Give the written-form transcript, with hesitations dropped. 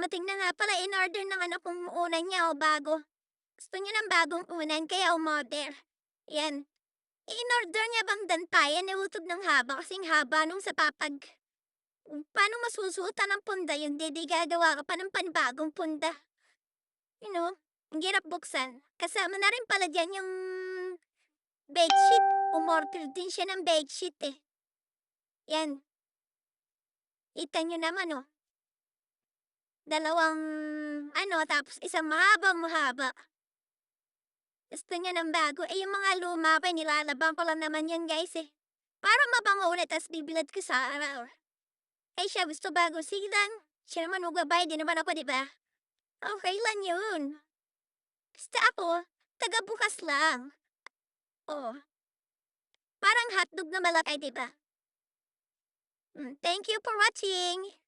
dumating na nga pala, in-order ng anak kong unan niya, o bago. Gusto niya ng bagong unan kaya umorder. 'Yan, in-order niya bang bantayan, nauutot ng haba kasing haba nung sa paano masusuotan ng punda yun, 'di gagawa ka pa ng panibagong punda. You know, ang hirap buksan. Kasama na rin pala diyan yung bedsheet, umorder din siya ng bedsheet, eh. 'Yan, kita niyo naman, oh, dalawang ano, tapos isang mahabang-mahaba. Gusto niya ng bago, eh, yung mga luma pa nilalaban ko lang naman yan guys, eh. Para mabango ulit tas bibilad ko sa araw. Eh, siya gusto bago, sige lang. Siya naman magbabayad din naman ako, 'di ba? Okey lang yun. Basta ako, taga-bukas lang. Oh, parang hotdog na malaki, 'di ba? Thank you for watching.